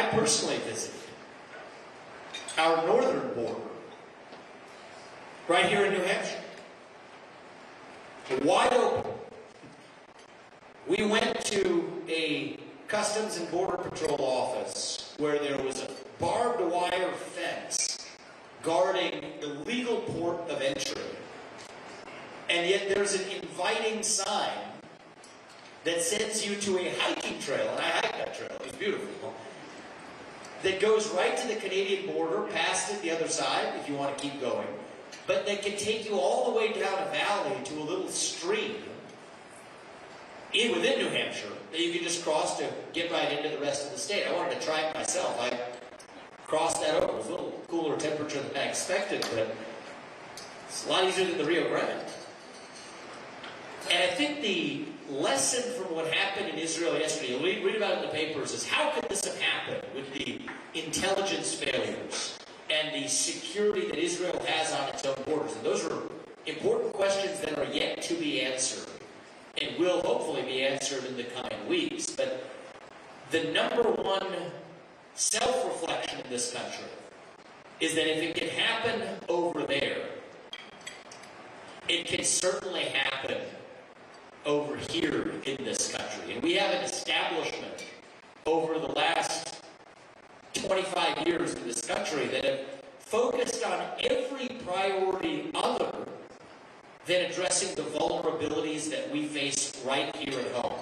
I personally visited our northern border, right here in New Hampshire. Wide open. We went to a Customs and Border Patrol office where there was a barbed wire fence guarding the legal port of entry. And yet there's an inviting sign that sends you to a hiking trail, and I hiked that trail, it was beautiful, that goes right to the Canadian border, past it the other side, if you want to keep going, but that can take you all the way down a valley to a little stream within New Hampshire that you can just cross to get right into the rest of the state. I wanted to try it myself. I crossed that over. It was a little cooler temperature than I expected, but it's a lot easier than the Rio Grande. And I think the lesson from what happened in Israel yesterday, you'll read about it in the papers, is how could this have happened with the intelligence failures and the security that Israel has on its own borders? And those are important questions that are yet to be answered and will hopefully be answered in the coming weeks. But the number one self-reflection in this country is that if it can happen over there, it can certainly happen over here in this country. And we have an establishment over the last 25 years in this country that have focused on every priority other than addressing the vulnerabilities that we face right here at home.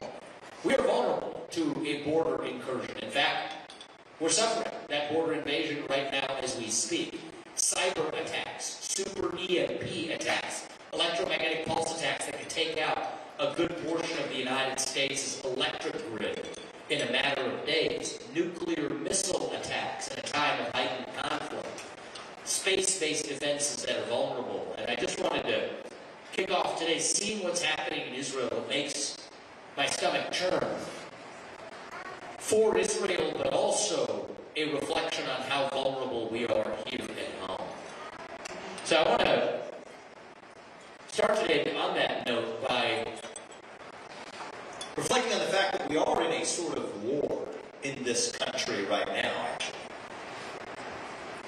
We are vulnerable to a border incursion. In fact, we're suffering that border invasion right now as we speak. Cyber attacks, super EMP attacks, electromagnetic pulse attacks that can take out a good portion of the United States' electric grid in a matter of days. Nuclear missile attacks in a time of heightened conflict. Space-based defenses that are vulnerable. And I just wanted to kick off today seeing what's happening in Israel. It makes my stomach churn for Israel, but also a reflection on how vulnerable we are here at home. So I want to start today on that note by reflecting on the fact that we are in a sort of war in this country right now, actually.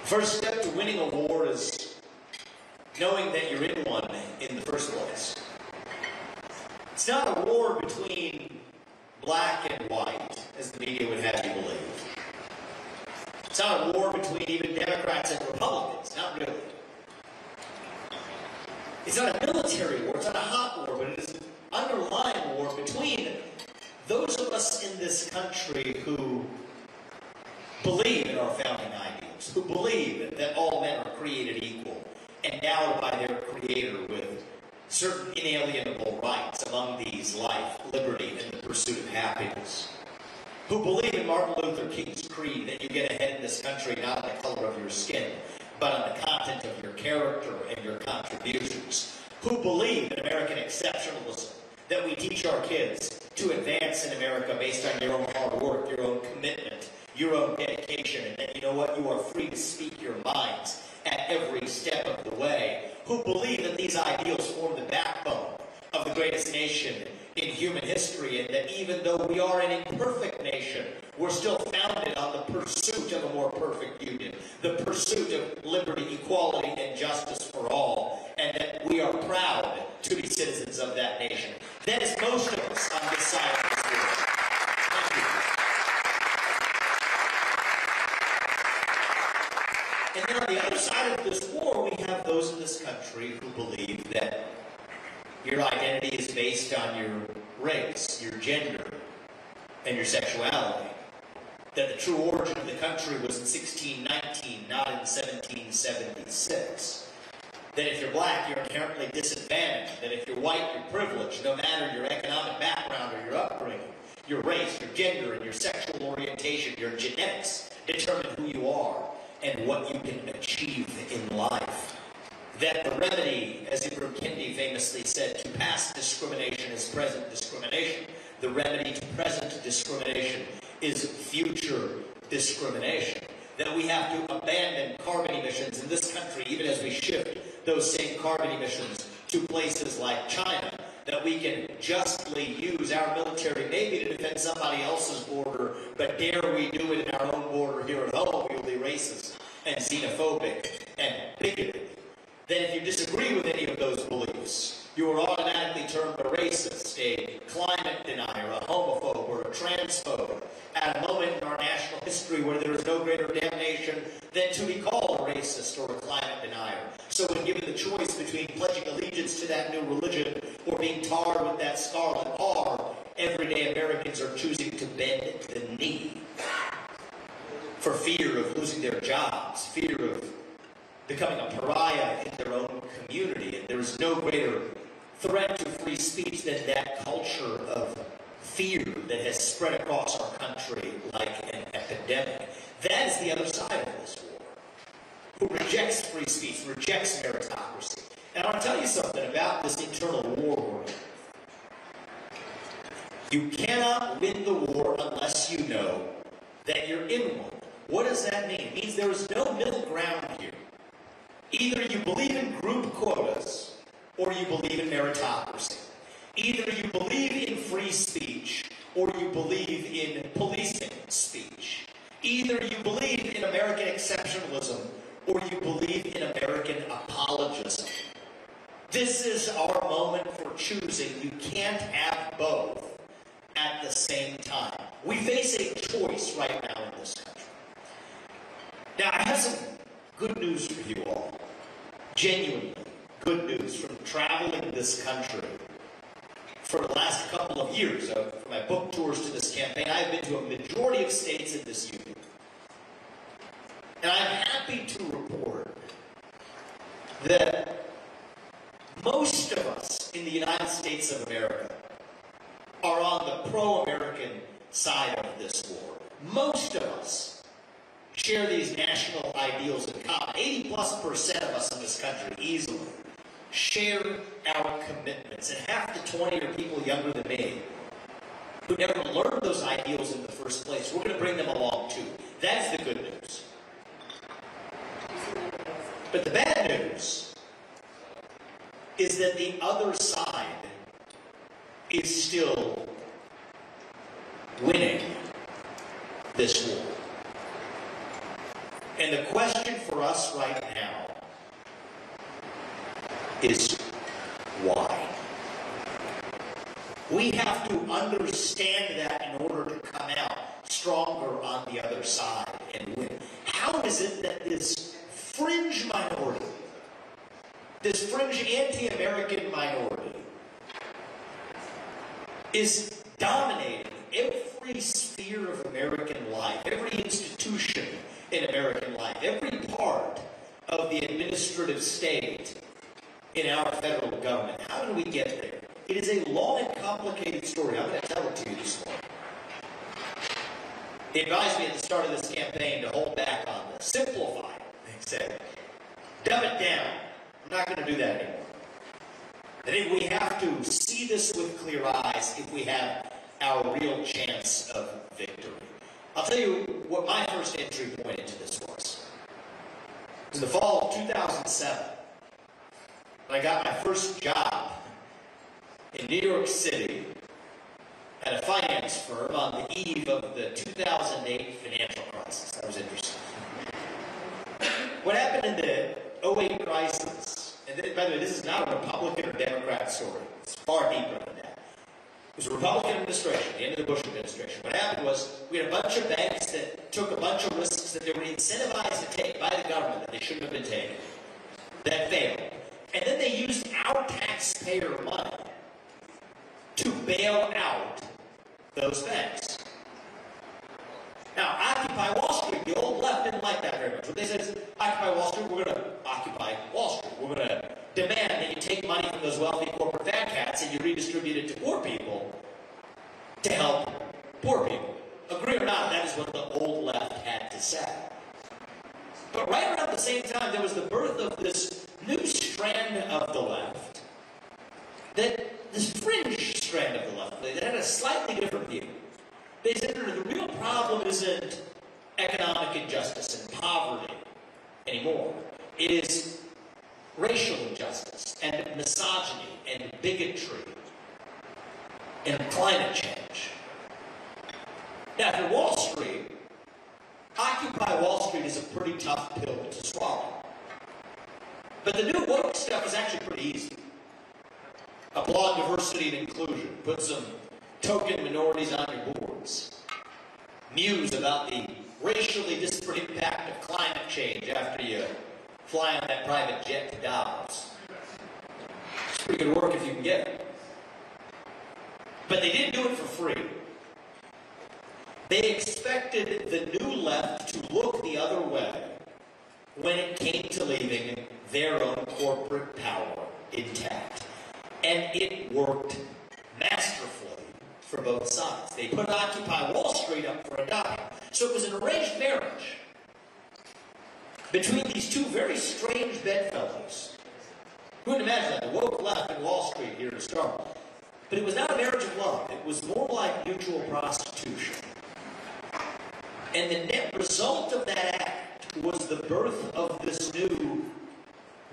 First step to winning a war is knowing that you're in one in the first place. It's not a war between black and white, as the media would have you believe. It's not a war between even Democrats and Republicans, not really. It's not a military war, it's not a hot war, but it is an underlying war between those of us in this country who believe in our founding ideals, who believe that all men are created equal, endowed by their Creator with certain inalienable rights, among these life, liberty, and the pursuit of happiness. Who believe in Martin Luther King's creed that you get ahead in this country not on the color of your skin, but on the content of your character and your contributions. Who believe in American exceptionalism, that we teach our kids to advance in America based on your own hard work, your own commitment, your own dedication, and that, you know what, you are free to speak your minds at every step of the way. Who believe that these ideals form the backbone of the greatest nation in human history, and that even though we are an imperfect nation, we're still founded on the pursuit of a more perfect union, the pursuit of liberty, equality, and justice for all, and that we are proud to be citizens of that nation. That is most of us on this side of this world. Thank you. And then on the other side of this war, we have those in this country who believe that your identity is based on your race, your gender, and your sexuality. That the true origin of the country was in 1619, not in 1776. That if you're black, you're inherently disadvantaged. That if you're white, you're privileged, no matter your economic background or your upbringing. Your race, your gender, and your sexual orientation, your genetics determine who you are and what you can achieve in life. That the remedy, as Ibram Kendi famously said, to past discrimination is present discrimination. The remedy to present discrimination is future discrimination. That we have to abandon carbon emissions in this country, even as we shift those same carbon emissions to places like China. That we can justly use our military maybe to defend somebody else's border, but dare we do it in our own border here at home, you'll be racist and xenophobic and bigoted. Then if you disagree with any of those beliefs, you are automatically termed a racist, a climate denier, a homophobe, or a transphobe, at a moment in our national history where there is no greater damnation than to be called a racist or a climate denier. So when given the choice between pledging allegiance to that new religion or being tarred with that scarlet R, everyday Americans are choosing to bend the knee for fear of losing their jobs, fear of becoming a pariah in their own community. And there is no greater threat to free speech than that culture of fear that has spread across our country like an epidemic. That is the other side of this war, who rejects free speech, rejects meritocracy. And I want to tell you something about this internal war we're in. You cannot win the war unless you know that you're in one. What does that mean? It means there is no middle ground here. Either you believe in group quotas, or you believe in meritocracy. Either you believe in free speech, or you believe in policing speech. Either you believe in American exceptionalism, or you believe in American apologism. This is our moment for choosing. You can't have both at the same time. We face a choice right now in this country. Now, I have some good news for you all. Genuinely good news from traveling this country for the last couple of years. From my book tours to this campaign, I've been to a majority of states in this union. And I'm happy to report that most of us in the United States of America are on the pro-American side of this war. Most of us share these national ideals in common. 80+% of us in this country easily share our commitments. And half the 20 are people younger than me who never learned those ideals in the first place. We're going to bring them along too. That's the good news. But the bad news is that the other side is still winning this war. And the question for us right now is why? We have to understand that in order to come out stronger on the other side and win. How is it that this fringe minority, this fringe anti-American minority, is dominating every sphere of American life, every institution in American life, every part of the administrative state in our federal government? How did we get there? It is a long and complicated story. I'm going to tell it to you this morning. He advised me at the start of this campaign to hold back on this. Simplify, he said. Dumb it down. I'm not going to do that anymore. I think we have to see this with clear eyes if we have our real chance of victory. I'll tell you what my first entry point into this was. It was in the fall of 2007, when I got my first job in New York City at a finance firm on the eve of the 2008 financial crisis. That was interesting. What happened in the 2008 crisis, and by the way, this is not a Republican or Democrat story. It's far deeper than that. It was a Republican administration, the end of the Bush administration. What happened was we had a bunch of banks that took a bunch of risks that they were incentivized to take by the government that they shouldn't have been taking, that failed. And then they used our taxpayer money to bail out those banks. Now, Occupy Wall Street, the old left didn't like that very much. What they said is, Occupy Wall Street, we're going to occupy Wall Street. We're going to demand that you take money from those wealthy corporate fat cats and you redistribute it to poor people to help poor people. Agree or not, that is what the old left had to say. But right around the same time, there was the birth of this new strand of the left, this fringe strand of the left, that had a slightly different view. They said the real problem isn't economic injustice and poverty anymore. It is racial injustice and misogyny and bigotry and climate change. Now, for Wall Street, Occupy Wall Street is a pretty tough pill to swallow. But the new woke stuff is actually pretty easy. Applaud diversity and inclusion. Put some token minorities on your boards. Muse about the racially disparate impact of climate change after you fly on that private jet to Davos. It's pretty good work if you can get it. But they didn't do it for free. They expected the new left to look the other way when it came to leaving their own corporate power intact. And it worked masterfully for both sides. They put Occupy Wall Street up for adoption. So it was an arranged marriage between these two very strange bedfellows. Who would imagine that? The woke left and Wall Street here to start. But it was not a marriage of love. It was more like mutual prostitution. And the net result of that act was the birth of this new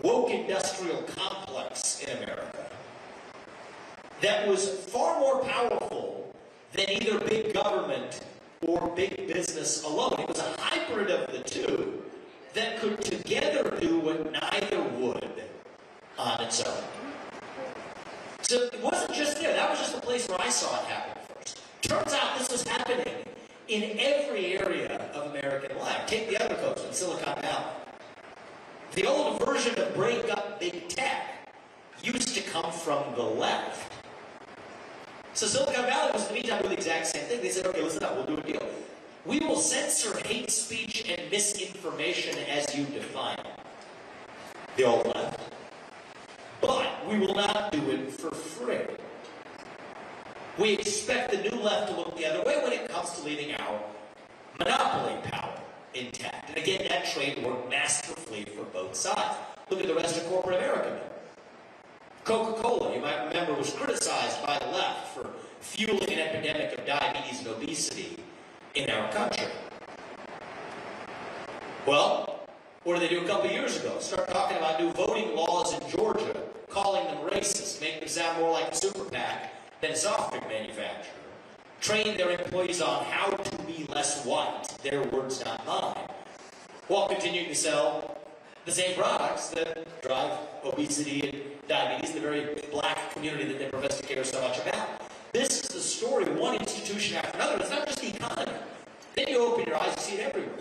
woke industrial complex in America that was far more powerful than either big government or big business alone. It was a hybrid of the two that could together do what neither would on its own. So it wasn't just there. That was just the place where I saw it happen first. Turns out this was happening in every area of American life. Take the other coast in Silicon Valley. The old version of break up big tech used to come from the left. So Silicon Valley was in the meantime doing the exact same thing. They said, okay, listen up, we'll do a deal. We will censor hate speech and misinformation as you define it. The old left. But we will not do it for free. We expect the new left to look the other way when it comes to leaving our monopoly power intact. And again, that trade worked masterfully for both sides. Look at the rest of corporate America. Coca-Cola, you might remember, was criticized by the left for fueling an epidemic of diabetes and obesity in our country. Well, what did they do a couple of years ago? Start talking about new voting laws in Georgia, calling them racist, making them sound more like a super PAC than a soft drink manufacturer. Train their employees on how to be less white, their words, not mine, while continuing to sell the same products that drive obesity and diabetes, the very black community that they profess to care so much about. This is the story of one institution after another. It's not just the economy. Then you open your eyes, you see it everywhere.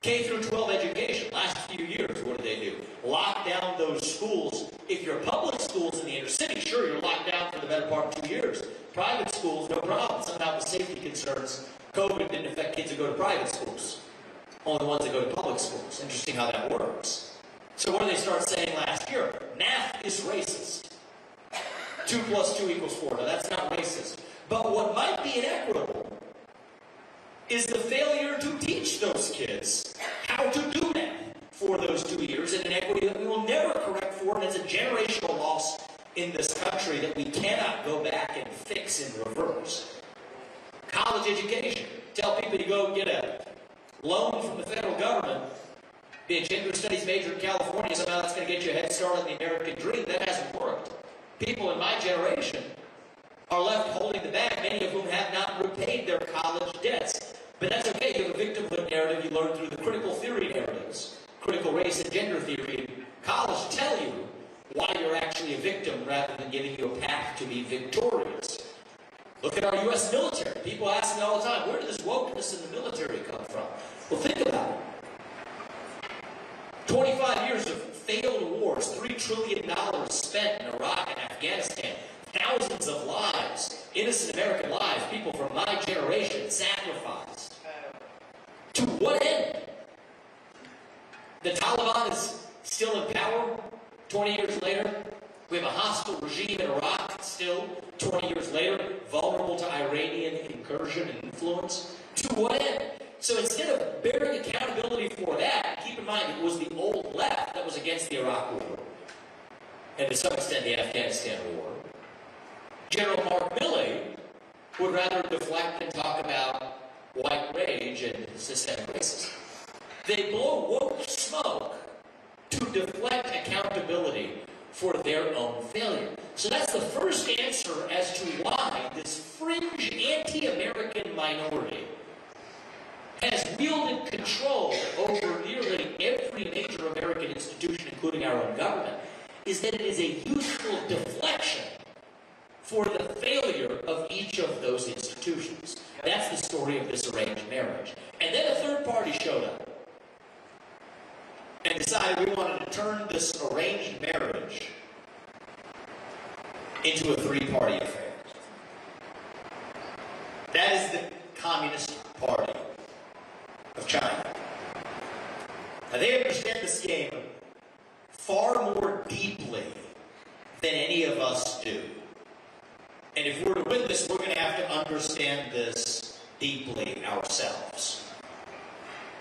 K through 12 education, last few years, what did they do? Lock down those schools. If you're public schools in the inner city, sure, you're locked down for the better part of 2 years. Private schools, no problem. Somehow with safety concerns, COVID didn't affect kids who go to private schools. Only the ones that go to public schools. Interesting how that works. So what did they start saying last year? Math is racist. 2 + 2 = 4. Now that's not racist. But what might be inequitable is the failure to teach those kids how to do that for those 2 years, an inequity that we will never correct for, and it's a generational loss in this country that we cannot go back and fix in reverse. College education. Tell people to go get a loan from the federal government, be a gender studies major in California, somehow that's going to get you a head start on the American dream. That hasn't worked. People in my generation are left holding the bag, many of whom have not repaid their college debts. But that's okay. You have a victimhood narrative you learn through the critical theory narratives. Critical race and gender theory in college tell you why you're actually a victim rather than giving you a path to be victorious. Look at our U.S. military. People ask me all the time, where did this wokeness in the military come from? Well, think about it. 25 years of failed wars, $3 trillion spent in Iraq and Afghanistan, thousands of lives, innocent American lives, people from my generation sacrificed. To what end? The Taliban is still in power 20 years later. We have a hostile regime in Iraq still 20 years later, vulnerable to Iranian incursion and influence. To what end? So instead of bearing accountability for that, keep in mind it was the old left that was against the Iraq War, and to some extent the Afghanistan War. General Mark Milley would rather deflect and talk about white rage and systemic racism. They blow woke smoke to deflect accountability for their own failure. So that's the first answer as to why this fringe anti-American minority has wielded control over nearly every major American institution, including our own government, is that it is a useful deflection for the failure of each of those institutions. That's the story of this arranged marriage. And then a third party showed up and decided we wanted to turn this arranged marriage into a three-party affair. That is the Communist Party of China. Now, they understand this game far more deeply than any of us do. And if we're to win this, we're going to have to understand this deeply ourselves.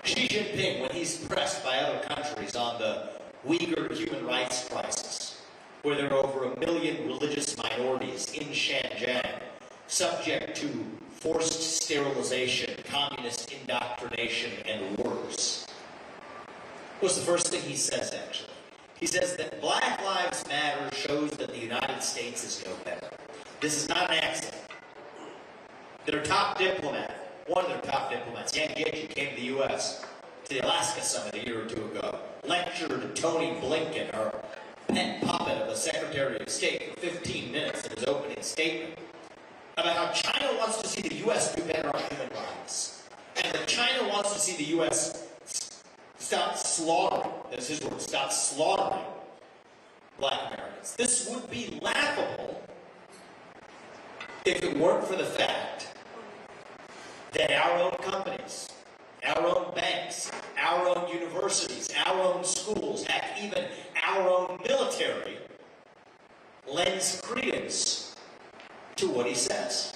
Xi Jinping, when he's pressed by other countries on the Uyghur human rights crisis, where there are over 1 million religious minorities in Xinjiang, subject to forced sterilization, communist indoctrination, and worse, what's the first thing he says, actually? He says that Black Lives Matter shows that the United States is no better. This is not an accident. Their top diplomat, one of their top diplomats, Yang Jiechi, came to the U.S. to the Alaska Summit a year or two ago, lectured Tony Blinken, our pet puppet of the Secretary of State, for 15 minutes in his opening statement about how China wants to see the U.S. do better on human rights, and that China wants to see the U.S. stop slaughtering, that's his word, stop slaughtering Black Americans. This would be laughable if it weren't for the fact that our own companies, our own banks, our own universities, our own schools, heck, even our own military lends credence to what he says.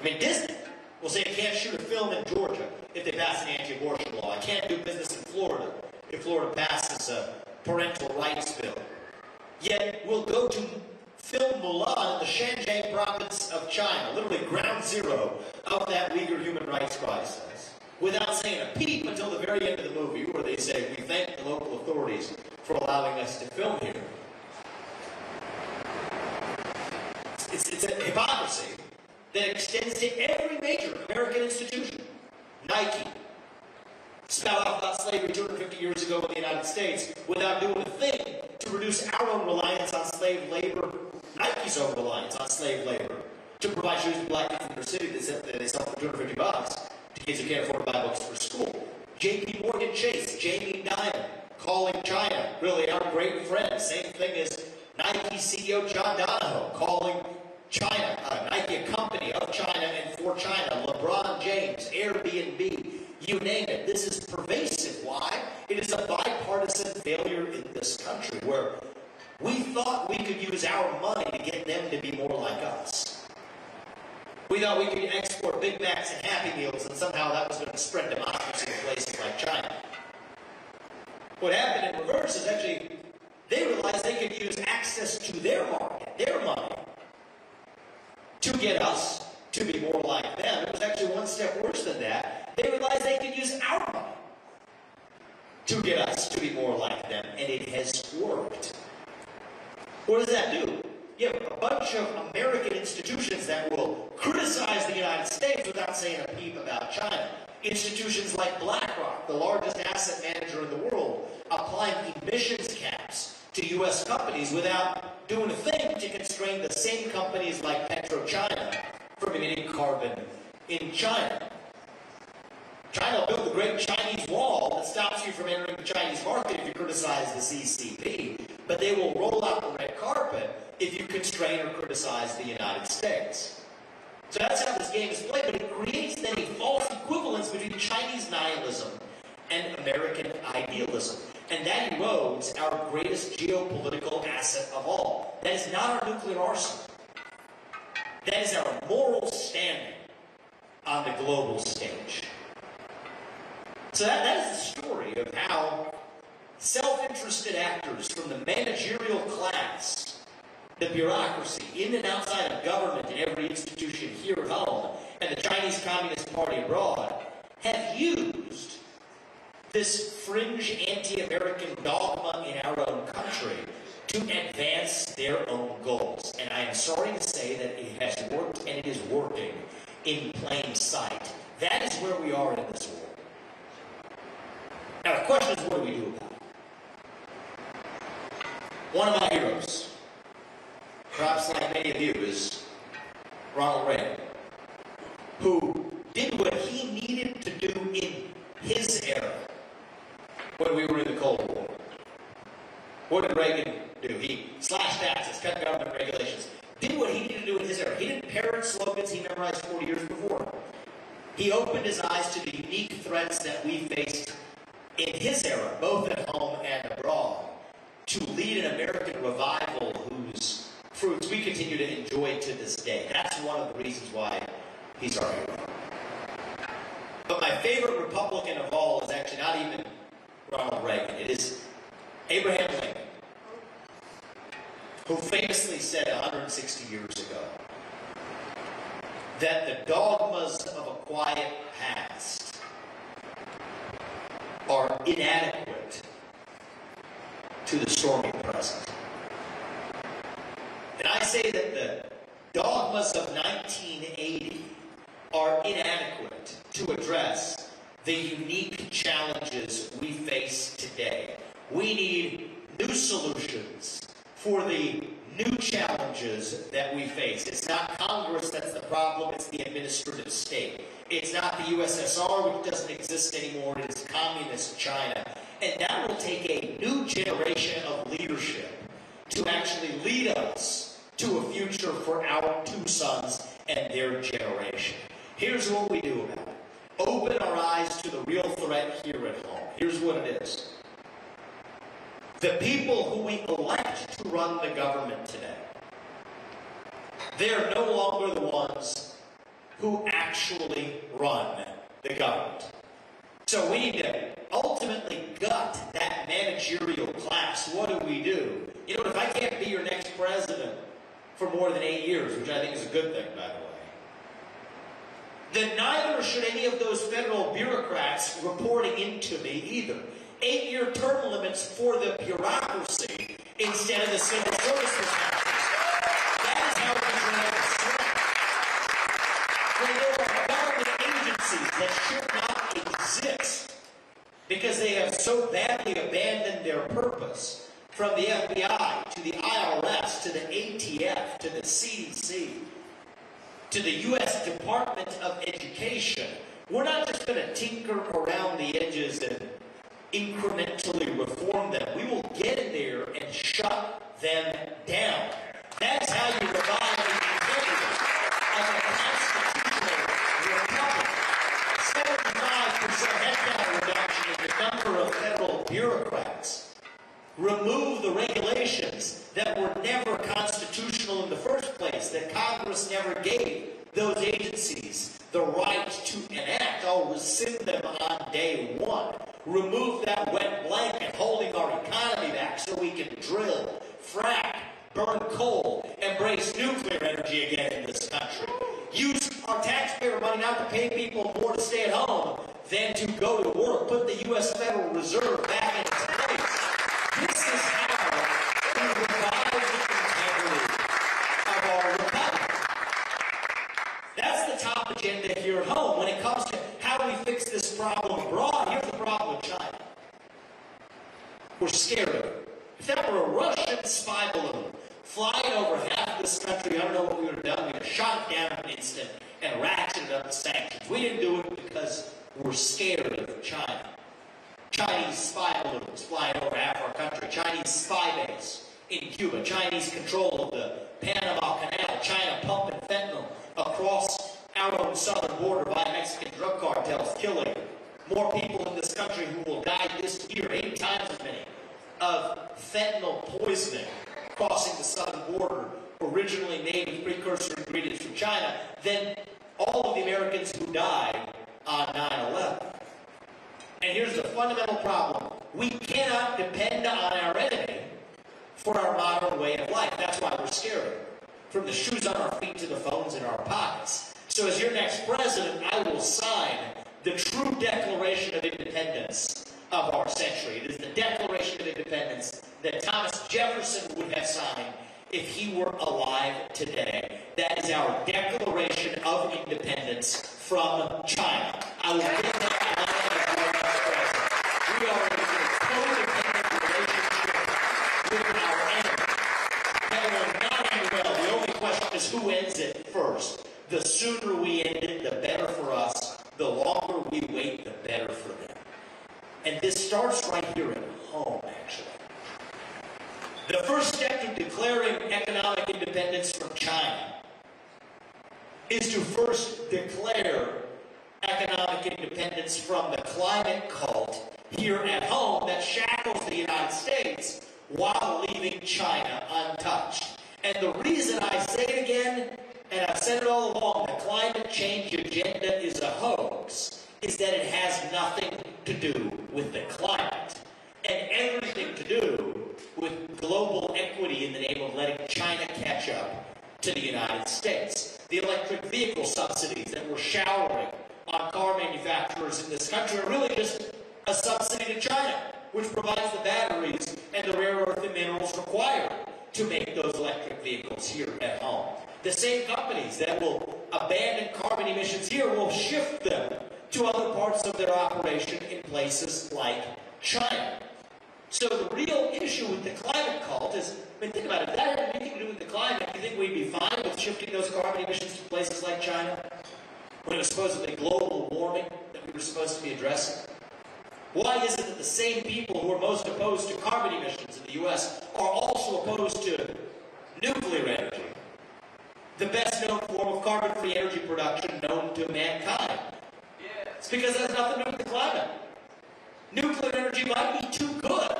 I mean, Disney will say I can't shoot a film in Georgia if they pass an anti-abortion law. I can't do business in Florida if Florida passes a parental rights bill. Yet we'll go to film Mulan in the Xinjiang province of China, literally ground zero of that Uyghur human rights crisis, without saying a peep until the very end of the movie, where they say, we thank the local authorities for allowing us to film here. It's a hypocrisy that extends to every major American institution. Nike spout off about slavery 250 years ago in the United States without doing a thing to reduce our own reliance on slave labor, Nike's own reliance on slave labor, to provide shoes to black kids in their city that they sell for $250 to kids who can't afford to buy books for school. J.P. Morgan Chase, Jamie Dimon, calling China really our great friend. Same thing as Nike CEO John Donahoe calling China, Nike a company of China and for China, LeBron James, Airbnb, you name it. This is pervasive. Why? It is a bipartisan failure in this country where we thought we could use our money to get them to be more like us. We thought we could export Big Macs and Happy Meals and somehow that was going to spread democracy in places like China. What happened in reverse is actually they realized they could use access to their market, their money, to get us to be more like them. It was actually one step worse than that. They realized they could use our money to get us to be more like them, and it has worked. What does that do? You have a bunch of American institutions that will criticize the United States without saying a peep about China. Institutions like BlackRock, the largest asset manager in the world, applying emissions caps to U.S. companies without doing a thing to constrain the same companies like PetroChina from emitting carbon in China. China will build the great Chinese wall that stops you from entering the Chinese market if you criticize the CCP, but they will roll out the red carpet if you constrain or criticize the United States. So that's how this game is played, but it creates then a false equivalence between Chinese nihilism and American idealism. And that erodes our greatest geopolitical asset of all. That is not our nuclear arsenal. That is our moral standing on the global stage. So that is the story of how self-interested actors from the managerial class, the bureaucracy, in and outside of government in every institution here at home, and the Chinese Communist Party abroad, have used this fringe anti-American dogma in our own country to advance their own goals. And I am sorry to say that it has worked, and it is working in plain sight. That is where we are in this war. Now the question is, what do we do about it? One of my heroes, perhaps like many of you, is Ronald Reagan, who did what he needed to do in his era when we were in the Cold War. What did Reagan do? He slashed taxes, cut government regulations, did what he needed to do in his era. He didn't parrot slogans he memorized 40 years before. He opened his eyes to the unique threats that we faced in his era, both at home and abroad, to lead an American revival whose fruits we continue to enjoy to this day. That's one of the reasons why he's our hero. But my favorite Republican of all is actually not even Ronald Reagan. It is Abraham Lincoln, who famously said 160 years ago that the dogmas of a quiet past are inadequate to the stormy present. And I say that the dogmas of 1980 are inadequate to address the unique challenges we face today. We need new solutions for the new challenges that we face. It's not Congress that's the problem, it's the administrative state. It's not the USSR, which doesn't exist anymore, it's communist China. And that will take a new generation of leadership to actually lead us to a future for our two sons and their generation. Here's what we do about it. Open our eyes to the real threat here at home. Here's what it is. The people who we elect to run the government today, they're no longer the ones who actually run the government. So we need to ultimately gut that managerial class. What do? You know, if I can't be your next president for more than 8 years, which I think is a good thing, by the way, then neither should any of those federal bureaucrats reporting into me either. 8-year term limits for the bureaucracy instead of the civil service professionals. That is how we drive the swing. When there are government agencies that should not exist because they have so badly abandoned their purpose, from the FBI to the IRS to the ATF to the CDC to the U.S. Department of Education, we're not just going to tinker around the edges and incrementally reform them. We will get in there and shut them down. That's how you revive the integrity of a constitutional republic. 75% headcount reduction in the number of federal bureaucrats. Remove the regulations that were never constitutional in the first place, that Congress never gave those agencies the right to enact. I'll rescind them on day one. Remove that wet blanket holding our economy back so we can drill, frack, burn coal, embrace nuclear energy again in this country. Use our taxpayer money not to pay people more to stay at home than to go to work. Put the U.S. Federal Reserve back in its place. This is how we revive the integrity of our republic. That's the top agenda here at home. When it comes to how we fix this problem abroad, here's the problem with China. We're scared of it. If that were a Russian spy balloon flying over half this country, I don't know what we would have done. We would have shot it down in an instant and ratcheted up the sanctions. We didn't do it because we're scared of China. Chinese spy balloons flying over half our country, Chinese spy base in Cuba, Chinese control of the Panama Canal, China pumping fentanyl across our own southern border by Mexican drug cartels, killing more people in this country who will die this year, 8 times as many, of fentanyl poisoning crossing the southern border, originally made with precursor ingredients from China, than all of the Americans who died on 9/11. And here's the fundamental problem. We cannot depend on our enemy for our modern way of life. That's why we're scared. From the shoes on our feet to the phones in our pockets. So as your next president, I will sign the true Declaration of Independence of our century. It is the Declaration of Independence that Thomas Jefferson would have signed if he were alive today. That is our Declaration of Independence from China. I will give that to my next president. We are we wait, the better for them. And this starts right here at home, actually. The first step to declaring economic independence from China is to first declare economic independence from the climate cult here at home that shackles the United States while leaving China untouched. And the reason I say it again, and I've said it all along, the climate change agenda is a hoax, is that it has nothing to do with the climate and everything to do with global equity in the name of letting China catch up to the United States. The electric vehicle subsidies that we're showering on car manufacturers in this country are really just a subsidy to China, which provides the batteries and the rare earth and minerals required to make those electric vehicles here at home. The same companies that will abandon carbon emissions here will shift them to other parts of their operation in places like China. So the real issue with the climate cult is, I mean, think about it, if that had anything to do with the climate, do you think we'd be fine with shifting those carbon emissions to places like China when it was supposedly global warming that we were supposed to be addressing? Why is it that the same people who are most opposed to carbon emissions in the U.S. are also opposed to nuclear energy, the best known form of carbon-free energy production known to mankind? It's because it has nothing to do with the climate. Nuclear energy might be too good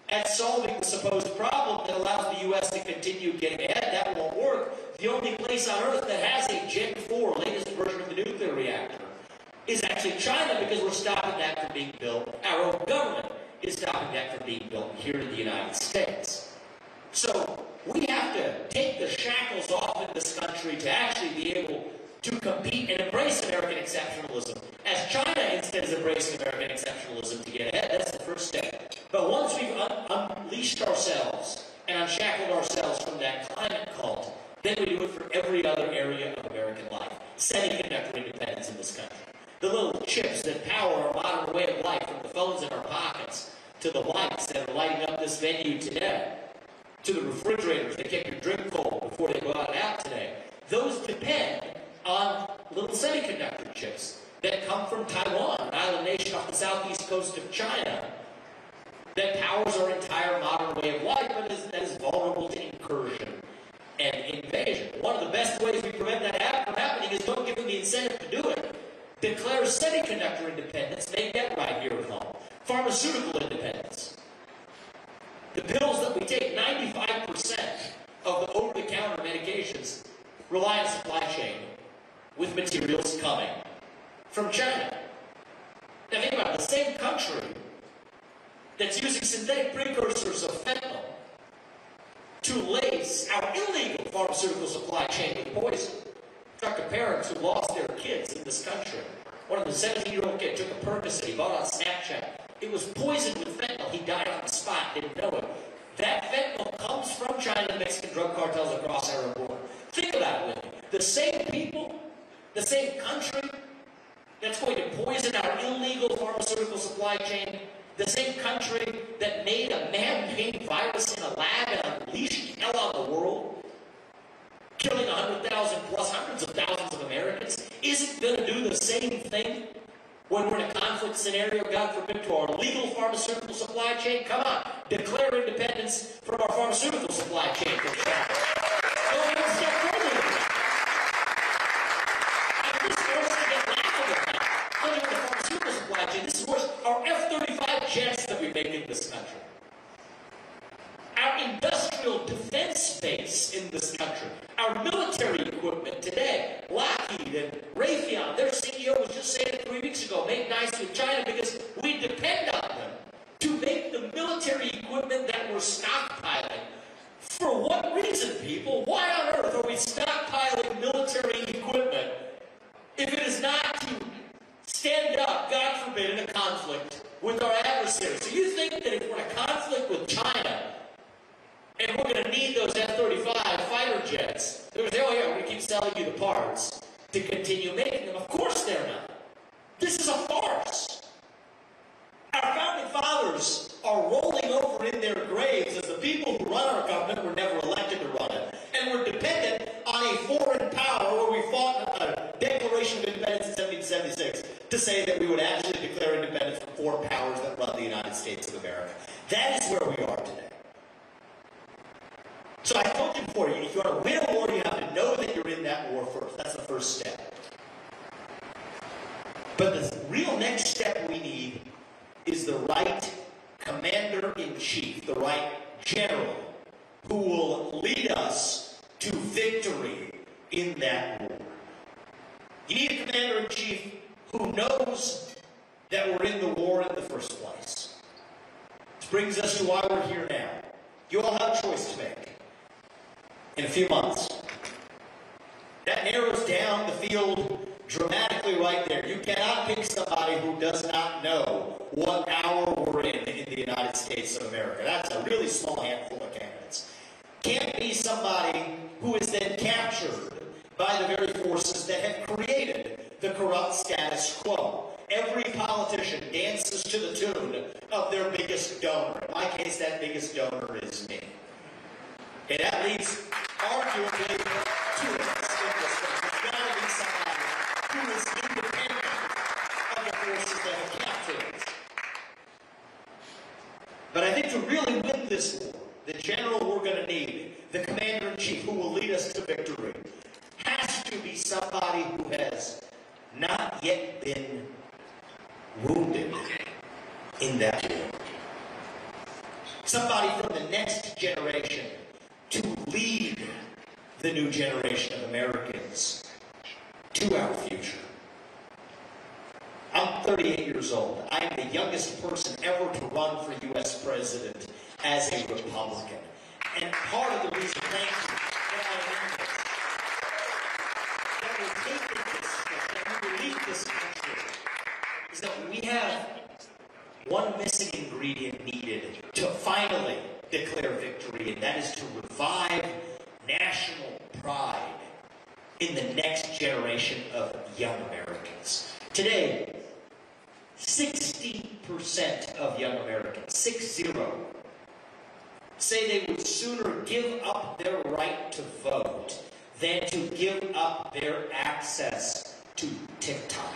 at solving the supposed problem that allows the U.S. to continue getting ahead. That won't work. The only place on Earth that has a Gen 4, latest version of the nuclear reactor, is actually China, because we're stopping that from being built. Our own government is stopping that from being built here in the United States. So we have to take the shackles off in this country to actually be able to compete and embrace American exceptionalism, as China instead is embracing American exceptionalism to get ahead. That's the first step. But once we've unleashed ourselves and unshackled ourselves from that climate cult, then we do it for every other area of American life. Semiconductor independence in this country. The little chips that power our modern way of life, from the phones in our pockets, to the lights that are lighting up this venue today, to the refrigerators that keep your drink cold before they go out today. Those depend on little semiconductor chips that come from Taiwan, an island nation off the southeast coast of China, that powers our entire modern way of life, but that is vulnerable to incursion and invasion. One of the best ways we prevent that from happening is don't give them the incentive to do it. Declare semiconductor independence, make that right here at home. Pharmaceutical independence. The pills that we take, 95% of the over-the-counter medications rely on supply chain, with materials coming from China. Now think about it, the same country that's using synthetic precursors of fentanyl to lace our illegal pharmaceutical supply chain with poison. Talk to parents who lost their kids in this country. One of the 17-year-old kid took a Percocet he bought on Snapchat. It was poisoned with fentanyl. He died on the spot, didn't know it. That fentanyl comes from China and Mexican drug cartels across our border. Think about it with me. The same people, the same country that's going to poison our illegal pharmaceutical supply chain, the same country that made a man-made virus in a lab and unleashed hell on the world, killing 100,000 plus hundreds of thousands of Americans, isn't going to do the same thing when we're in a conflict scenario, God forbid, to our legal pharmaceutical supply chain? Come on, declare independence from our pharmaceutical supply chain from China. Go even a step further than that. And this is worse than laughable now. Not even the pharmaceutical supply chain. This is worse. Our F-35 jets that we make in this country. Our industrial defense base in this country. Our military equipment today. Lockheed and Raytheon, their CEO was just saying it 3 weeks ago, make nice with China because we depend on them to make the military equipment that we're stockpiling. For what reason, people? Why on earth are we stockpiling military equipment if it is not to stand up, God forbid, in a conflict with our adversaries? So you think that if we're in a conflict with China, and we're going to need those F-35 fighter jets, they're going to say, oh yeah, we're going to keep selling you the parts to continue making them. Of course they're not. This is a farce. Our founding fathers are rolling over in their graves as the people who run our government were never elected to run it. And we're dependent on a foreign power where we fought a Declaration of Independence in 1776 to say that we would actually declare independence from foreign powers that run the United States of America. That is where we are today. So I told you before, if you want to win a war, you have to know that you're in that war first. That's the first step. But the real next step we need is the right commander-in-chief, the right general, who will lead us to victory in that war. You need a commander-in-chief who knows that we're in the war in the first place. This brings us to why we're here now. You all have a choice to make in a few months. That narrows down the field dramatically right there. You cannot pick somebody who does not know what hour we're in the United States of America. That's a really small handful of candidates. Can't be somebody who is then captured by the very forces that have created the corrupt status quo. Every politician dances to the tune of their biggest donor. In my case, that biggest donor is me. And that leads arguably to us in this one. There's got to be somebody who is independent of the forces that have captured us. But I think to really win this war, the general we're going to need, the commander-in-chief who will lead us to victory, has to be somebody who has not yet been wounded in that war. Somebody from the next generation to lead the new generation of Americans to our future. I'm 38 years old. I am the youngest person ever to run for U.S. president as a Republican. And part of the reason, thank you, that we're taking this step, that we lead this country, is that we have one missing ingredient needed to finally declare victory, and that is to revive national pride in the next generation of young Americans. Today, 60% of young Americans, 60, say they would sooner give up their right to vote than to give up their access to TikTok.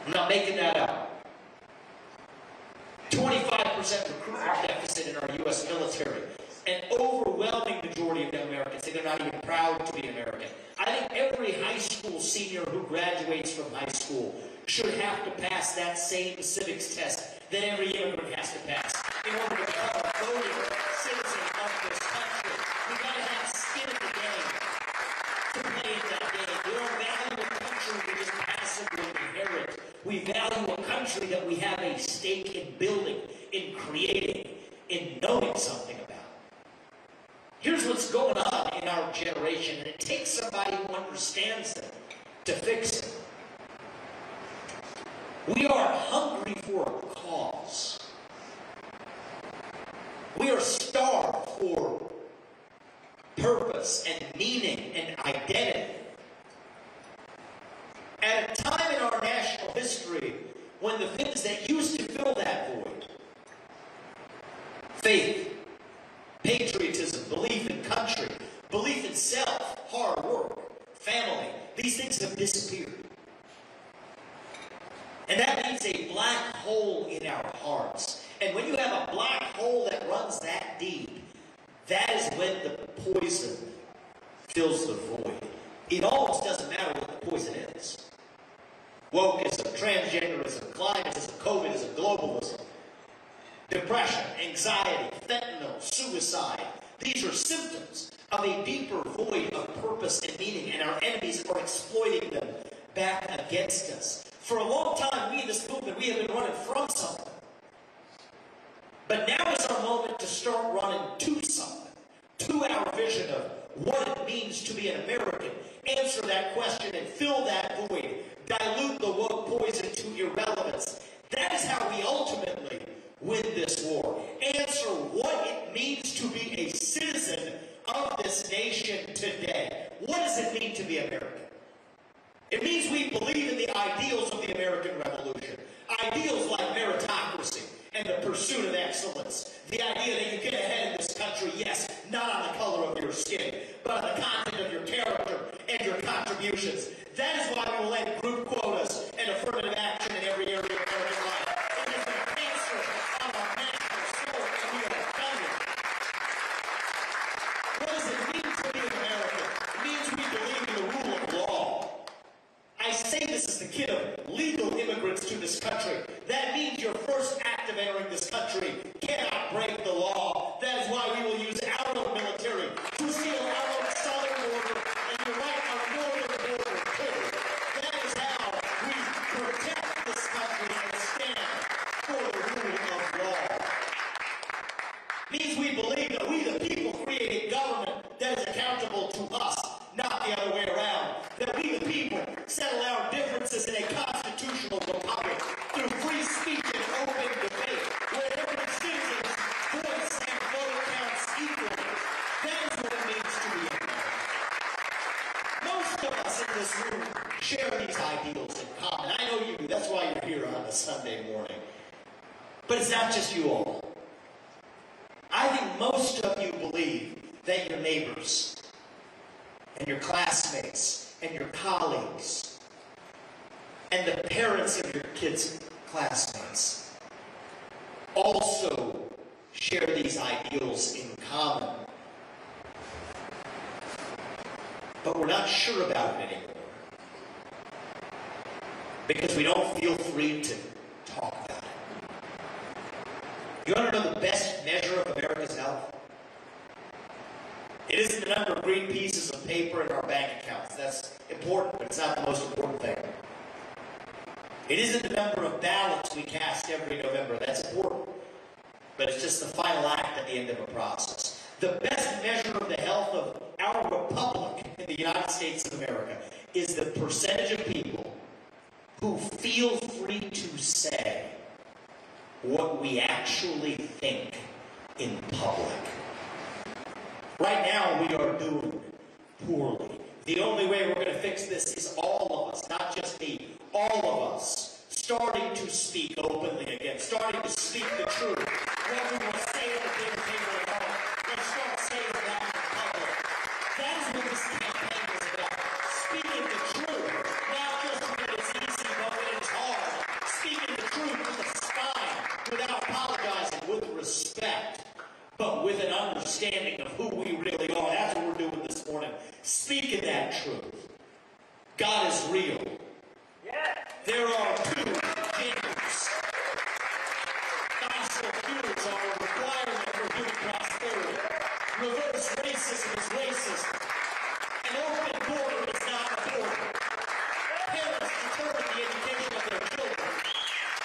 I'm not making that up. 25% recruitment deficit in our U.S. military. An overwhelming majority of young Americans say they're not even proud to be American. I think every high school senior who graduates from high school should have to pass that same civics test that every immigrant has to pass in order to become a voting citizen of this country. We've got to have skin in the game to play in that game. We don't value a country we just passively inherit. We value a country that we have a stake in building, in creating, in knowing something about. Here's what's going on in our generation, and it takes somebody who understands it to fix it. We are hungry for a cause. We are starved for purpose and meaning and identity. At a time in our national history when the things that used to fill that void, faith, patriotism, belief in country, belief in self, hard work, family, these things have disappeared. And that means a black hole in our hearts. And when you have a black hole that runs that deep, that is when the poison fills the void. It almost doesn't matter what the poison is. Wokeism, transgenderism, climatism, COVIDism, globalism, depression, anxiety, fentanyl, suicide. These are symptoms of a deeper void of purpose and meaning, and our enemies are exploiting them back against us. For a long time, we in this movement, we have been running from something. But now is our moment to start running to something, to our vision of what it means to be an American. Answer that question and fill that void. Dilute the woke poison to irrelevance. That is how we ultimately win this war. Answer what it means to be a citizen of this nation today. What does it mean to be American? It means we believe in the ideals of the American Revolution. Ideals like meritocracy and the pursuit of excellence. The idea that you get ahead in this country, yes, not on the color of your skin, but on the content of your character and your contributions. That is why we will end group quotas and affirmative this country. That means your first act of entering this country cannot break the law. That is why we will use our own military to seal our own southern border and to right our northern border too. That is how we protect this country and stand for the rule of law. It means we believe that we, the people, create a government that is accountable to us, not the other way around. That we, the people, settle our differences in a constitutional republic through free speech and open debate, where every citizen's voice and vote counts equally. That is what it means to be American. Most of us in this room share these ideals in common. I know you do. That's why you're here on a Sunday morning. But it's not just you all. I think most of you believe that your neighbors and your classmates and your colleagues and the parents of your kids' classmates also share these ideals in common. But we're not sure about it anymore because we don't feel free to talk about it. You want to know the best measure of America's health? It isn't the number of green pieces of paper in our bank accounts. That's important, but it's not the most important thing. It isn't the number of ballots we cast every November. That's important, but it's just the final act at the end of a process. The best measure of the health of our republic in the United States of America is the percentage of people who feel free to say what we actually think in public. Right now, we are doing poorly. The only way we're going to fix this is all of us, not just me, all of us, starting to speak openly again, starting to speak the truth. What we will say at the dinner table at home, let's start saying that in public. That is what this campaign is about. Speaking the truth, not just when it's easy, but when it's hard. Speaking the truth with a spine, without apologizing, with respect, but with an understanding of who we really are. That's what we're doing this morning. Speaking that truth. God is real. There are two genders. Gospel cures are a requirement for human prosperity. Reverse racism is racist. An open border is not a border. Parents determine the education of their children.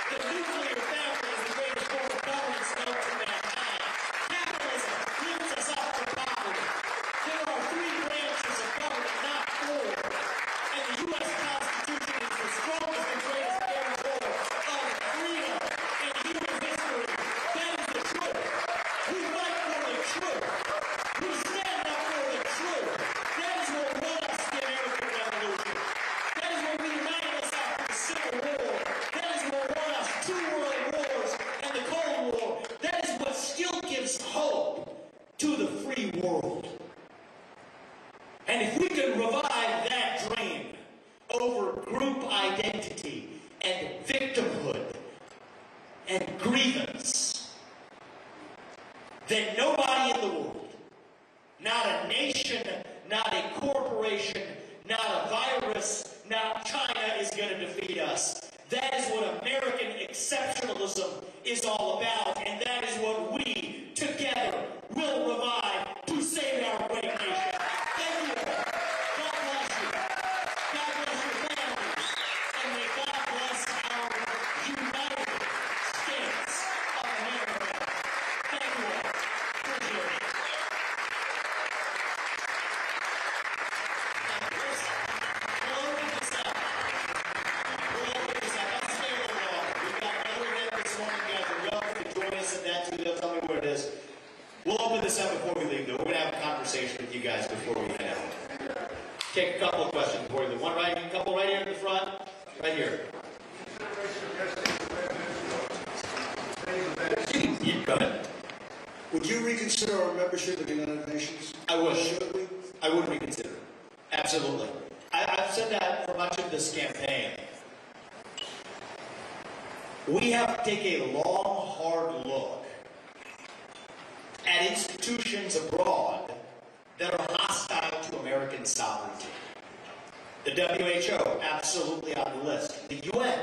The nuclear family is the greatest form of governance known to mankind. Capitalism lifts us up from poverty. There are three branches of government, not four. And the U.S. Constitution is the strongest and greatest guarantor of freedom in human history. That is the truth. We fight for the truth. We stand up for the truth. That is what won us the American Revolution. That is what reunited us after the Civil War. That is what won us 2 world wars and the Cold War. That is what still gives hope to the free world. And if we can revive that dream over group identity and victimhood and grievance, then nobody in the world, not a nation, not a corporation, not a virus, not China is going to defeat us. That is what American exceptionalism is all about, and that is what we, together, will revive to save our great nation. Thank you all. God bless you. God bless your families. And may God bless our United States of America. Thank you all. Appreciate it. We'll open this up. Don't stay a little longer. We've got another event this morning, guys. You're welcome to join us at that too. They'll tell me where it is. We'll open this up before we leave, though. We're going to have a conversation with you guys before we head out. Take a couple of questions before we leave. A couple right here in the front. Right here. Go ahead. Would you reconsider our membership of the United Nations? I would. Should we? I would reconsider. Absolutely. I've said that for much of this campaign. We have to take a long, hard look at institutions abroad that are hostile to American sovereignty. The WHO, absolutely on the list. The UN,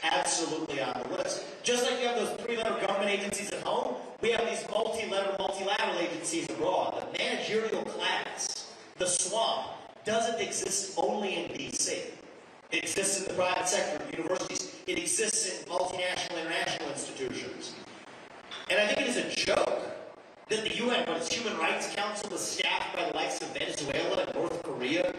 absolutely on the list. Just like you have those three-letter government agencies at home, we have these multi-letter, multilateral agencies abroad. The managerial class, the swamp, doesn't exist only in D.C. It exists in the private sector, universities. It exists in multinational, international institutions. And I think it is a joke that the UN, when its Human Rights Council is staffed by the likes of Venezuela and North Korea,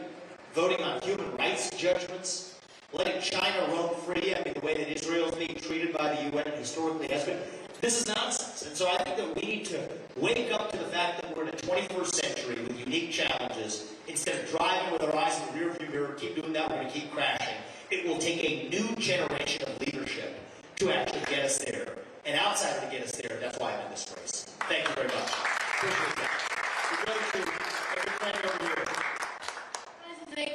voting on human rights judgments, letting China roam free, I mean, the way that Israel is being treated by the UN historically has been, this is nonsense. And so I think that we need to wake up to the fact that we're in a 21st century with unique challenges. Instead of driving with our eyes in the rearview mirror, keep doing that, we're going to keep crashing. It will take a new generation of leadership to actually get us there. And outside to get us there, that's why I'm in this race. Thank you very much. Appreciate that. We're going to every friend over here. Hi, Vivek.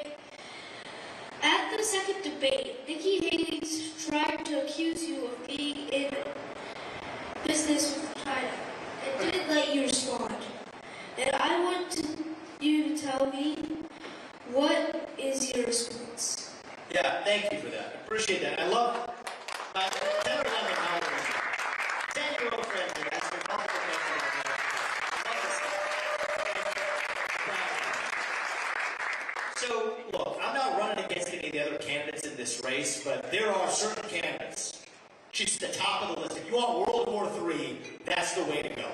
At the second debate, Nikki Haley tried to accuse you of being in business with China and didn't let you respond. And I want you to tell me, what is your response? Yeah, thank you for that. I appreciate that. I love my 10-year-old friend who asked me multiple questions. So, look, I'm not running against any of the other candidates in this race, but there are certain candidates. She's at the top of the list. If you want World War III, that's the way to go.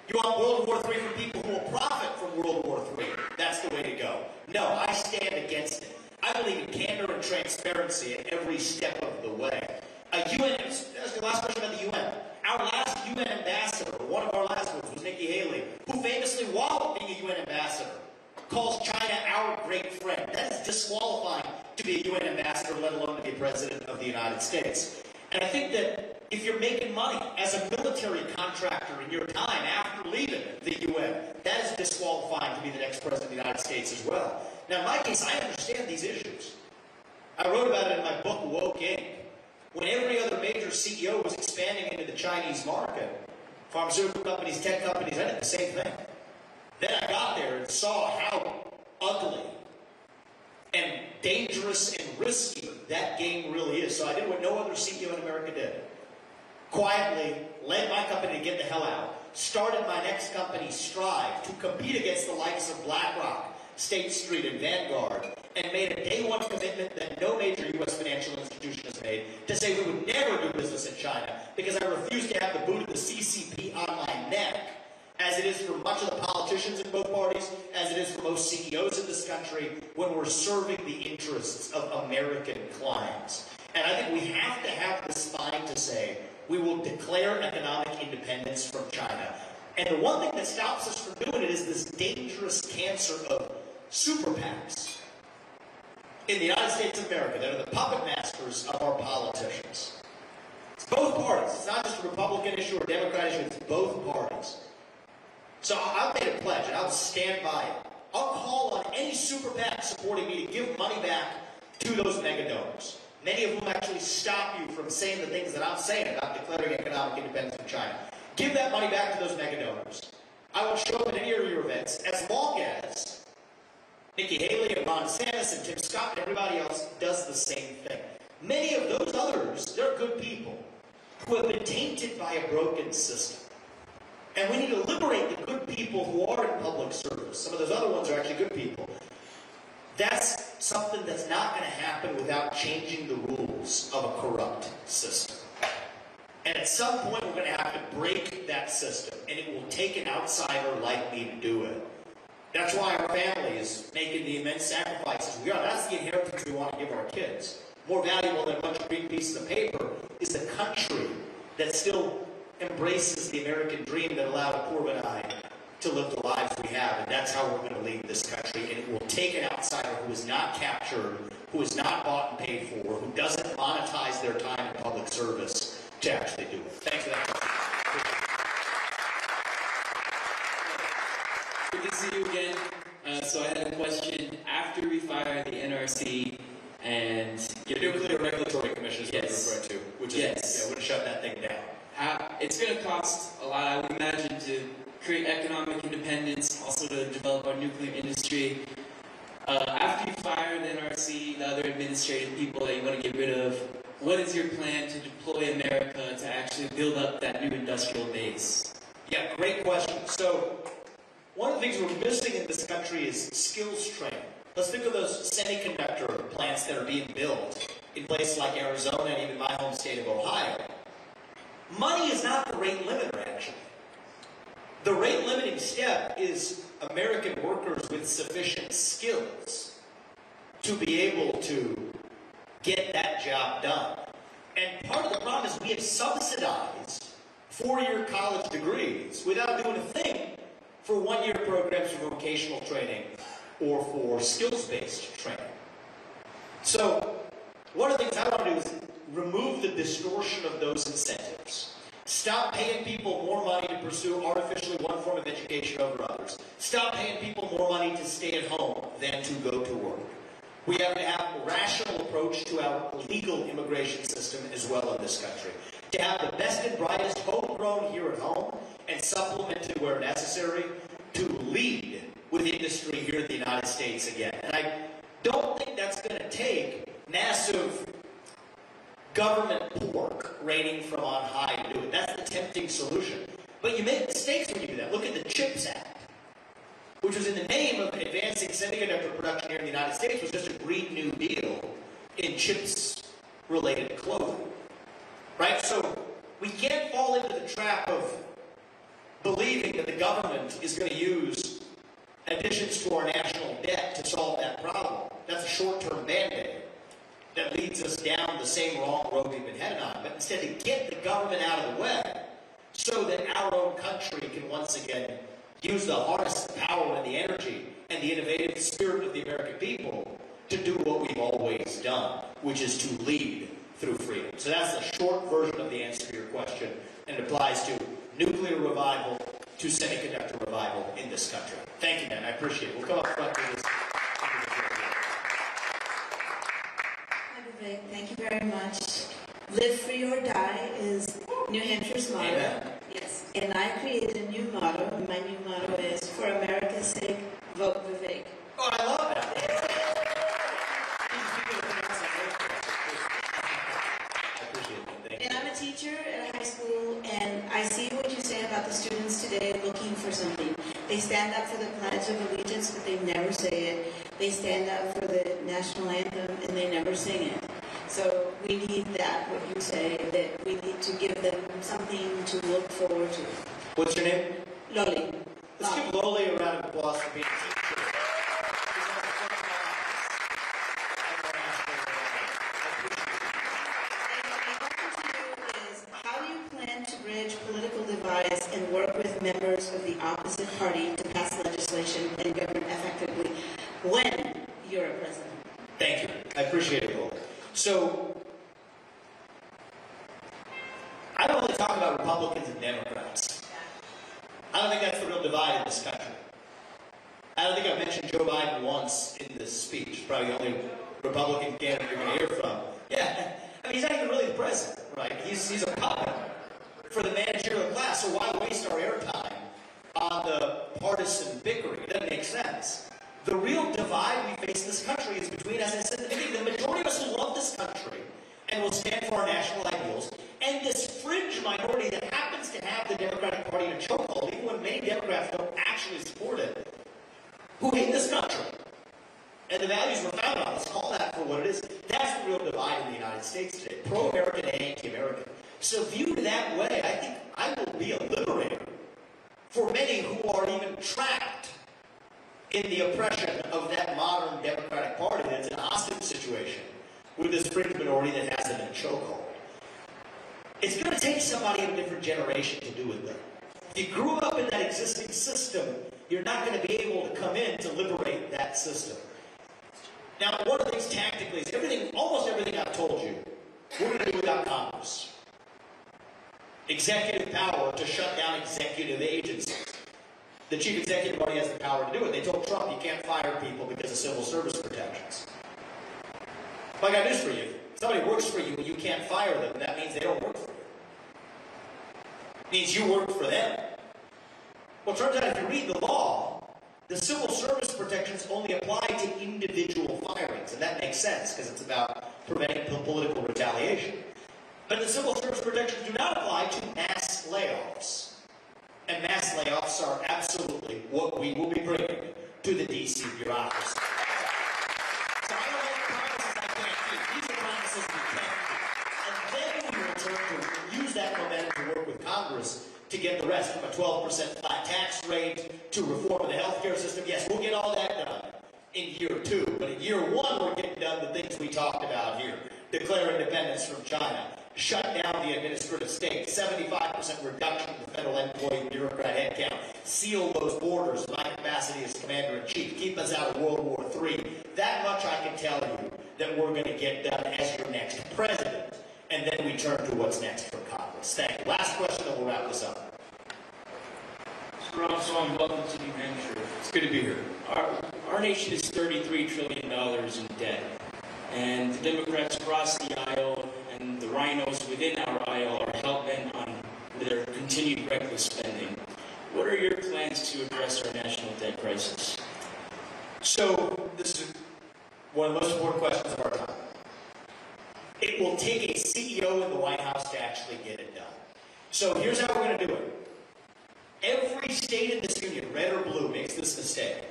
You want World War III for people who will profit from World War III, that's the way to go. No, I stand against it. I believe in candor and transparency at every step of the way. That's the last question about the UN. Our last UN ambassador, one of our last ones, was Nikki Haley, who famously, while being a UN ambassador, calls China our great friend. That is disqualifying to be a UN ambassador, let alone to be president of the United States. And I think that if you're making money as a military contractor in your time after leaving the UN, that is disqualifying to be the next president of the United States as well. Now, in my case, I understand these issues. I wrote about it in my book, Woke Inc. When every other major CEO was expanding into the Chinese market, pharmaceutical companies, tech companies, I did the same thing. Then I got there and saw how ugly and dangerous and risky that game really is. So I did what no other CEO in America did. Quietly led my company to get the hell out. Started my next company, Strive, to compete against the likes of BlackRock, State Street, and Vanguard, and made a day-one commitment that no major U.S. financial institution has made to say we would never do business in China because I refuse to have the boot of the CCP on my neck, as it is for much of the politicians in both parties, as it is for most CEOs in this country, when we're serving the interests of American clients. And I think we have to have the spine to say we will declare economic independence from China. And the one thing that stops us from doing it is this dangerous cancer of super PACs in the United States of America that are the puppet masters of our politicians. It's both parties. It's not just a Republican issue or a Democrat issue. It's both parties. So I've made a pledge, and I'll stand by it. I'll call on any super PAC supporting me to give money back to those mega donors, many of whom actually stop you from saying the things that I'm saying about declaring economic independence from China. Give that money back to those mega donors. I will show up at any of your events as long as Nikki Haley and Ron DeSantis and Tim Scott and everybody else does the same thing. Many of those others, they're good people who have been tainted by a broken system. And we need to liberate the good people who are in public service. Some of those other ones are actually good people. That's something that's not going to happen without changing the rules of a corrupt system. And at some point, we're going to have to break that system, and it will take an outsider like me to do it. That's why our family is making the immense sacrifices we are. That's the inheritance we want to give our kids. More valuable than a bunch of green pieces of paper is the country that still embraces the American dream that allowed Corbin and I to live the lives we have. And that's how we're going to lead this country. And it will take an outsider who is not captured, who is not bought and paid for, who doesn't monetize their time in public service to actually do it. Thanks for that question. Good to see you again. So I had a question. After we fire the NRC and The Nuclear Regulatory Commission is what Yes. you're referring to, which Yes. is, we're going to shut that thing down. it's going to cost a lot, I would imagine, to create economic independence, also to develop our nuclear industry. After you fire the NRC, the other administrative people that you want to get rid of, what is your plan to deploy America to actually build up that new industrial base? Yeah, great question. So, one of the things we're missing in this country is skills training. Let's think of those semiconductor plants that are being built in places like Arizona and even my home state of Ohio. Money is not the rate limiter, actually. The rate limiting step is American workers with sufficient skills to be able to get that job done. And part of the problem is we have subsidized four-year college degrees without doing a thing for one-year programs for vocational training or for skills-based training. So one of the things I want to do is remove the distortion of those incentives. Stop paying people more money to pursue artificially one form of education over others. Stop paying people more money to stay at home than to go to work. We have to have a rational approach to our legal immigration system as well in this country. To have the best and brightest homegrown here at home and supplemented where necessary to lead with industry here in the United States again. And I don't think that's going to take massive government pork raining from on high to do it. That's the tempting solution. But you make mistakes when you do that. Look at the CHIPS Act, which was in the name of advancing semiconductor production here in the United States, was just a Green New Deal in chips-related clothing. Right? So we can't fall into the trap of believing that the government is going to use additions to our national debt to solve that problem. That's a short-term band-aid that leads us down the same wrong road we've been headed on. But instead, to get the government out of the way so that our own country can once again use the harness, the power, and the energy, and the innovative spirit of the American people to do what we've always done, which is to lead through freedom. So that's the short version of the answer to your question, and it applies to nuclear revival, to semiconductor revival in this country. Thank you, man. I appreciate it. We'll come up front with this. Hi, Vivek. Thank you very much. Live free or die is New Hampshire's motto. Amen. Yes. And I created a new motto, and my new motto is, for America's sake, vote Vivek. Oh, I love that. And I'm a teacher at a high school, and I see what you say about the students today looking for something. They stand up for the Pledge of Allegiance, but they never say it. They stand up for the national anthem, and they never sing it. So we need that, what you say, that we need to give them something to look forward to. What's your name? Loli. Let's give Loli a round of applause for being a teacher. Political divides and work with members of the opposite party to pass legislation and govern effectively when you're a president. Thank you. I appreciate it, Lord. So, I don't really talk about Republicans and Democrats. I don't think that's the real divide in this country. I don't think I've mentioned Joe Biden once in this speech. Probably the only Republican candidate you're going to hear from. Yeah, I mean, he's not even really the president, right? He's a puppet for the managerial class, so why waste our airtime on the partisan bickering? It doesn't make sense. The real divide we face in this country is between, as I said at the beginning, the majority of us who love this country and will stand for our national ideals, and this fringe minority that happens to have the Democratic Party in a chokehold, even when many Democrats don't actually support it, who hate this country. And the values we're founded on, let's call that for what it is. That's the real divide in the United States today, pro-American and anti-American. So viewed that way, I think I will be a liberator for many who are even trapped in the oppression of that modern Democratic Party that's in a hostage situation with this fringe minority that has them in a chokehold. It's going to take somebody of a different generation to do it, though. If you grew up in that existing system, you're not going to be able to come in to liberate that system. Now, one of the things tactically is almost everything I've told you, we're going to do without Congress. Executive power to shut down executive agencies. The chief executive already has the power to do it. They told Trump you can't fire people because of civil service protections. But I got news for you. If somebody works for you and you can't fire them, that means they don't work for you. It means you work for them. Well, it turns out if you read the law, the civil service protections only apply to individual firings, and that makes sense because it's about preventing political retaliation. But the civil service protections do not apply to mass layoffs. And mass layoffs are absolutely what we will be bringing to the D.C. bureaucracy. So I don't make promises I can't keep. These are promises we can't keep. And then we will turn to use that momentum to work with Congress to get the rest, from a 12% flat tax rate to reform of the healthcare system. Yes, we'll get all that done in year 2. But in year 1, we're getting done the things we talked about here. Declare independence from China. Shut down the administrative state. 75% reduction in the federal employee bureaucrat headcount. Seal those borders in my capacity as Commander-in-Chief. Keep us out of World War III. That much I can tell you that we're going to get done as your next president. And then we turn to what's next for Congress. Thank you. Last question, then we'll wrap this up. Mr. Ramaswamy, welcome to New Hampshire. It's good to be here. Our nation is $33 trillion in debt. And the Democrats across the aisle and the rhinos within our aisle are hell-bent on their continued reckless spending. What are your plans to address our national debt crisis? So, this is one of the most important questions of our time. It will take a CEO in the White House to actually get it done. So here's how we're going to do it. Every state in this union, red or blue, makes this mistake.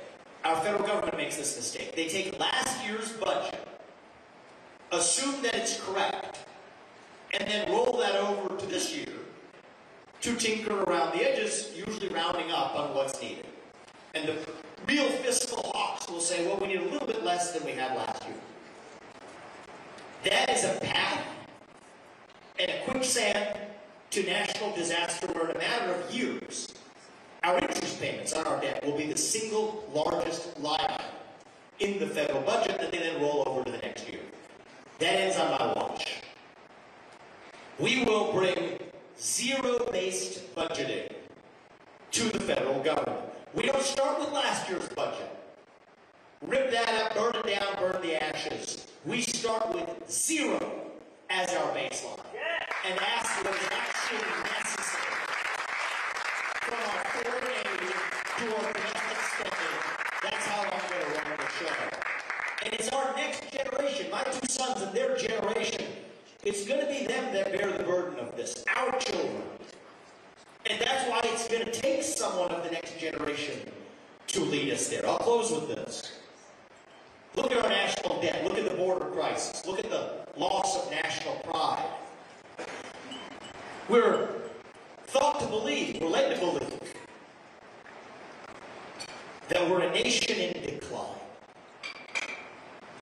Our federal government makes this mistake. They take last year's budget, assume that it's correct, and then roll that over to this year to tinker around the edges, usually rounding up on what's needed. And the real fiscal hawks will say, well, we need a little bit less than we had last year. That is a path and a quicksand to national disaster where in a matter of years, our interest payments on our debt will be the single largest line item in the federal budget that they then roll over to the next year. That ends on my watch. We will bring zero-based budgeting to the federal government. We don't start with last year's budget. Rip that up, burn it down, burn the ashes. We start with zero as our baseline and ask what is actually necessary from our foreign aid to our domestic spending. That's how I'm going to run the show. And it's our next generation, my 2 sons and their generation. It's going to be them that bear the burden of this, our children. And that's why it's going to take someone of the next generation to lead us there. I'll close with this. Look at our national debt. Look at the border crisis. Look at the loss of national pride. We're thought to believe, we're led to believe, that we're a nation in decline.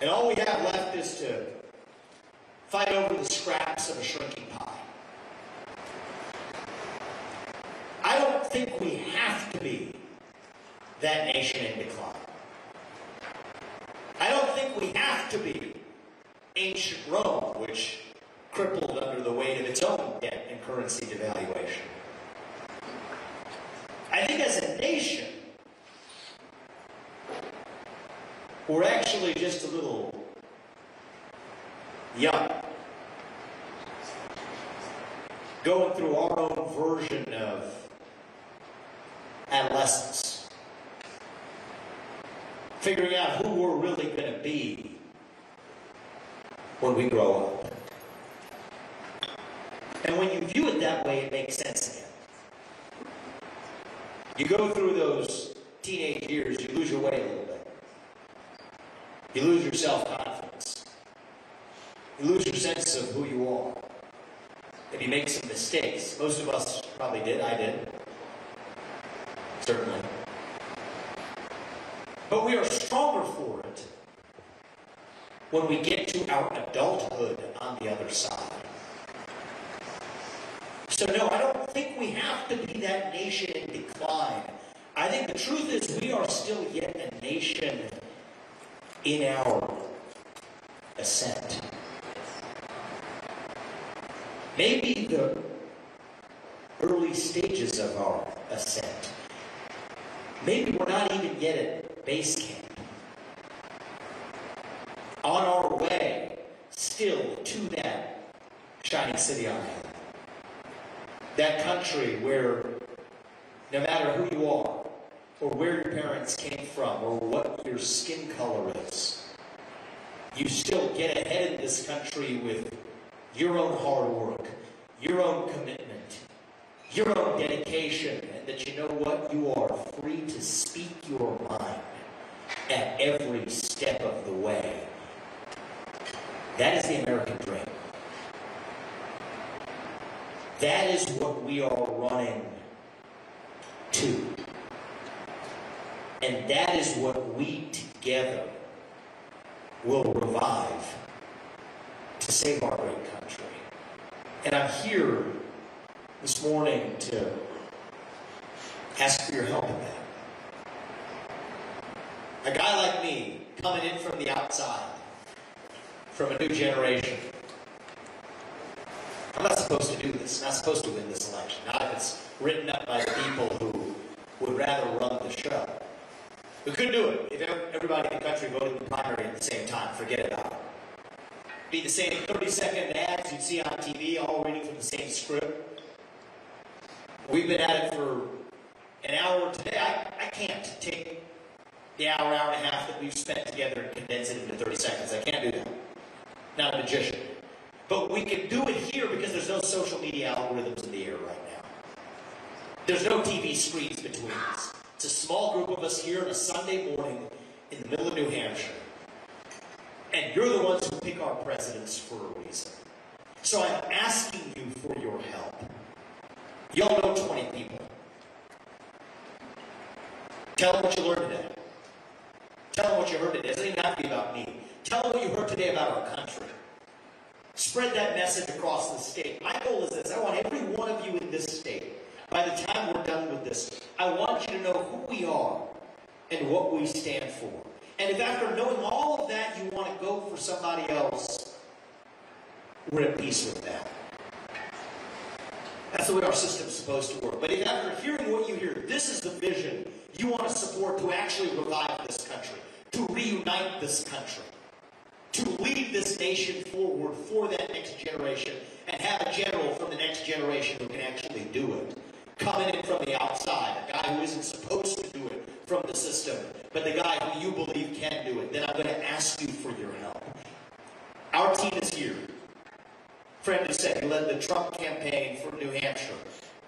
And all we have left is to fight over the scraps of a shrinking pie. I don't think we have to be that nation in decline. I don't think we have to be ancient Rome, which crippled under the weight of its own debt and currency devaluation. I think as a nation, we're actually just a little young, going through our own version of adolescence, figuring out who we're really going to be when we grow up. And when you view it that way, it makes sense again. You go through those teenage years, you lose your way a little bit. You lose your self-confidence. You lose your sense of who you are. And you make some mistakes. Most of us probably did. I did. Certainly. But we are stronger for it when we get to our adulthood on the other side. So no, I don't think we have to be that nation in decline. I think the truth is we are still yet a nation in our ascent. Maybe the early stages of our ascent. Maybe we're not even yet at base camp. On our way still to that shining city on hill. That country where no matter who you are, or where your parents came from, or what your skin color is, you still get ahead in this country with your own hard work, your own commitment, your own dedication, and that you know what? You are free to speak your mind at every step of the way. That is the American dream. That is what we are running to. And that is what we together will revive to save our great country. And I'm here this morning to ask for your help in that. A guy like me, coming in from the outside, from a new generation, I'm not supposed to do this. I'm not supposed to win this election. Not if it's written up by the people who would rather run the show. We couldn't do it if everybody in the country voted in the primary at the same time. Forget about it. Be the same 30-second ads you'd see on TV, all reading from the same script. We've been at it for an hour today. I can't take the hour and a half that we've spent together and condense it into 30 seconds. I can't do that. Not a magician. But we can do it here because there's no social media algorithms in the air right now. There's no TV screens between us. It's a small group of us here on a Sunday morning in the middle of New Hampshire. And you're the ones who pick our presidents for a reason. So I'm asking you for your help. Y'all know 20 people. Tell them what you learned today. Tell them what you heard today. It doesn't even have to be about me. Tell them what you heard today about our country. Spread that message across the state. My goal is this. I want every one of you in this state, by the time we're done with this, I want you to know who we are and what we stand for. And if after knowing all of that you want to go for somebody else, we're at peace with that. That's the way our system's supposed to work. But if after hearing what you hear, this is the vision you want to support to actually revive this country, to reunite this country, to lead this nation forward for that next generation and have a general from the next generation who can actually do it. Coming in from the outside, a guy who isn't supposed to do it from the system, but the guy who you believe can do it, then I'm going to ask you for your help. Our team is here. Friend has said he led the Trump campaign for New Hampshire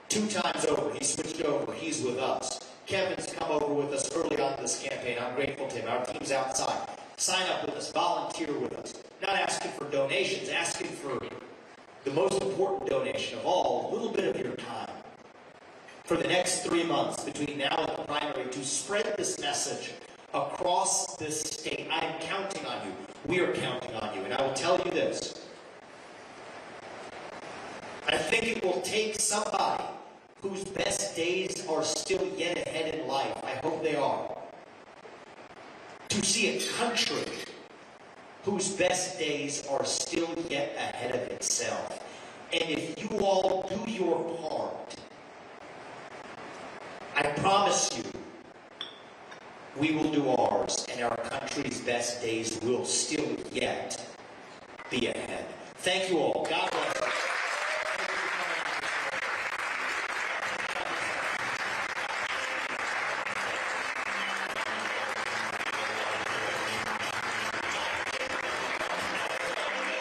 2 times over. He switched over. He's with us. Kevin's come over with us early on in this campaign. I'm grateful to him. Our team's outside. Sign up with us. Volunteer with us. Not asking for donations, asking for the most important donation of all, a little bit of your time. For the next 3 months, between now and the primary, to spread this message across this state. I am counting on you. We are counting on you. And I will tell you this. I think it will take somebody whose best days are still yet ahead in life, I hope they are, to see a country whose best days are still yet ahead of itself. And if you all do your part, I promise you, we will do ours, and our country's best days will still yet be ahead. Thank you all. God bless you.